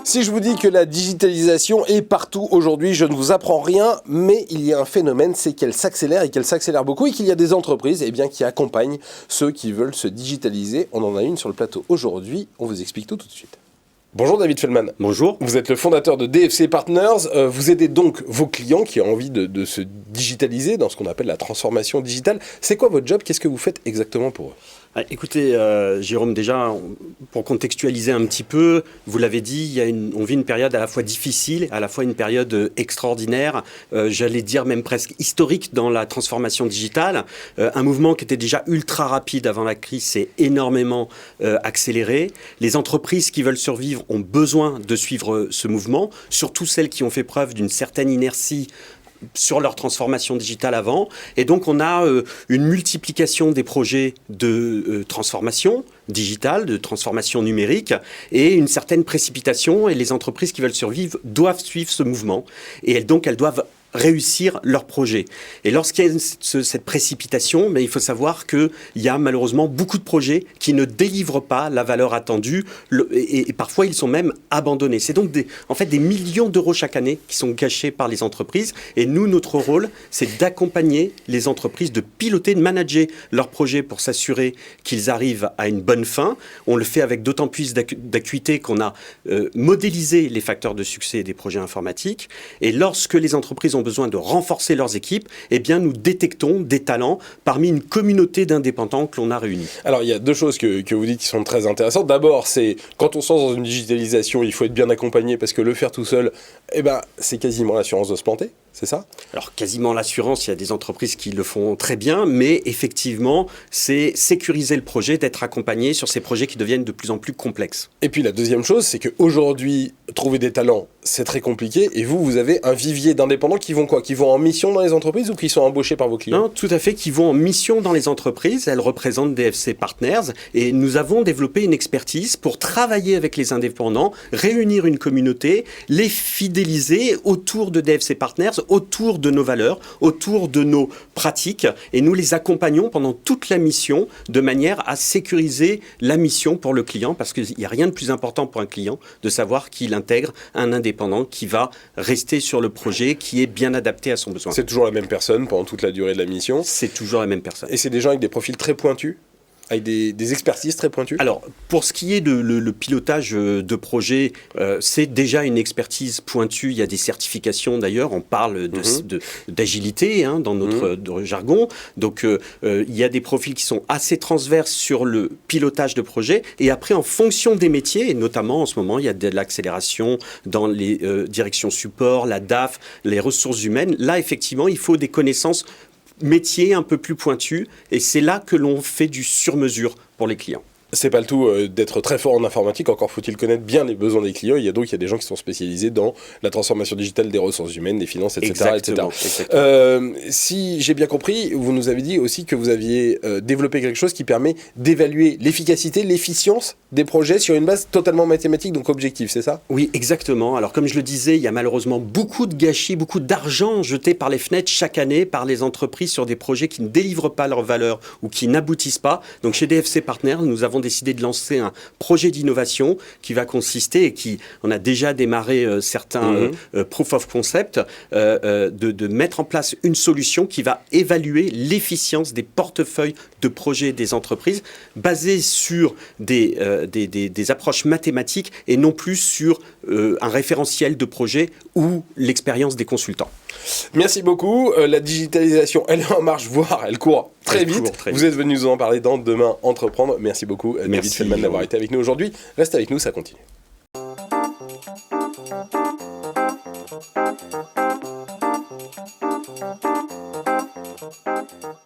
Si je vous dis que la digitalisation est partout aujourd'hui, je ne vous apprends rien, mais il y a un phénomène, c'est qu'elle s'accélère et qu'elle s'accélère beaucoup et qu'il y a des entreprises qui accompagnent ceux qui veulent se digitaliser. On en a une sur le plateau aujourd'hui, on vous explique tout de suite. Bonjour David Feldman. Bonjour. Vous êtes le fondateur de DFC Partners. Vous aidez donc vos clients qui ont envie de se digitaliser dans ce qu'on appelle la transformation digitale. C'est quoi votre job? Qu'est-ce que vous faites exactement pour eux? Écoutez, Jérôme, déjà, pour contextualiser un petit peu, vous l'avez dit, on vit une période à la fois difficile, à la fois une période extraordinaire, j'allais dire même presque historique dans la transformation digitale. Un mouvement qui était déjà ultra rapide avant la crise s'est énormément accéléré. Les entreprises qui veulent survivre ont besoin de suivre ce mouvement, surtout celles qui ont fait preuve d'une certaine inertie sur leur transformation digitale avant. Et donc, on a une multiplication des projets de transformation digitale, de transformation numérique, et une certaine précipitation. Et les entreprises qui veulent survivre doivent suivre ce mouvement. Et elles doivent réussir leur projet. Et lorsqu'il y a cette précipitation, mais il faut savoir qu'il y a malheureusement beaucoup de projets qui ne délivrent pas la valeur attendue et parfois ils sont même abandonnés. C'est donc des millions d'euros chaque année qui sont gâchés par les entreprises. Et nous, notre rôle, c'est d'accompagner les entreprises, de piloter, de manager leurs projets pour s'assurer qu'ils arrivent à une bonne fin. On le fait avec d'autant plus d'acuité qu'on a modélisé les facteurs de succès des projets informatiques. Et lorsque les entreprises ont besoin de renforcer leurs équipes, eh bien, nous détectons des talents parmi une communauté d'indépendants que l'on a réunis. Alors, il y a deux choses que vous dites qui sont très intéressantes. D'abord, c'est quand on se lance dans une digitalisation, il faut être bien accompagné parce que le faire tout seul, c'est quasiment l'assurance de se planter. C'est ça? Alors, quasiment l'assurance, il y a des entreprises qui le font très bien, mais effectivement, c'est sécuriser le projet, d'être accompagné sur ces projets qui deviennent de plus en plus complexes. Et puis la deuxième chose, c'est qu'aujourd'hui, trouver des talents, c'est très compliqué. Et vous avez un vivier d'indépendants qui vont quoi? Qui vont en mission dans les entreprises ou qui sont embauchés par vos clients? Non, tout à fait, qui vont en mission dans les entreprises. Elles représentent DFC Partners. Et nous avons développé une expertise pour travailler avec les indépendants, réunir une communauté, les fidéliser autour de DFC Partners, autour de nos valeurs, autour de nos pratiques, et nous les accompagnons pendant toute la mission de manière à sécuriser la mission pour le client, parce qu'il n'y a rien de plus important pour un client de savoir qu'il intègre un indépendant qui va rester sur le projet, qui est bien adapté à son besoin. C'est toujours la même personne pendant toute la durée de la mission? C'est toujours la même personne. Et c'est des gens avec des profils très pointus? Avec des expertises très pointues? Alors, pour ce qui est de le pilotage de projet, c'est déjà une expertise pointue. Il y a des certifications d'ailleurs. On parle d'agilité dans notre jargon. Donc, il y a des profils qui sont assez transverses sur le pilotage de projet. Et après, en fonction des métiers, et notamment en ce moment, il y a de l'accélération dans les directions support, la DAF, les ressources humaines. Là, effectivement, il faut des connaissances métier un peu plus pointu, et c'est là que l'on fait du sur-mesure pour les clients. C'est pas le tout d'être très fort en informatique, encore faut-il connaître bien les besoins des clients. Il y a des gens qui sont spécialisés dans la transformation digitale des ressources humaines, des finances, etc. Exactement. Si j'ai bien compris, vous nous avez dit aussi que vous aviez développé quelque chose qui permet d'évaluer l'efficacité, l'efficience des projets sur une base totalement mathématique, donc objective, c'est ça? Oui, exactement. Alors comme je le disais, il y a malheureusement beaucoup de gâchis, beaucoup d'argent jeté par les fenêtres chaque année par les entreprises sur des projets qui ne délivrent pas leur valeur ou qui n'aboutissent pas. Donc chez DFC Partners, nous avons décidé de lancer un projet d'innovation qui va consister, et on a déjà démarré certains proof of concept, de mettre en place une solution qui va évaluer l'efficience des portefeuilles de projets des entreprises basées sur des approches mathématiques et non plus sur un référentiel de projet ou l'expérience des consultants. Merci beaucoup. La digitalisation, elle est en marche, voire elle court très vite. Vous êtes venu nous en parler dans Demain Entreprendre. Merci beaucoup, David Feldman, d'avoir été avec nous aujourd'hui. Reste avec nous, ça continue.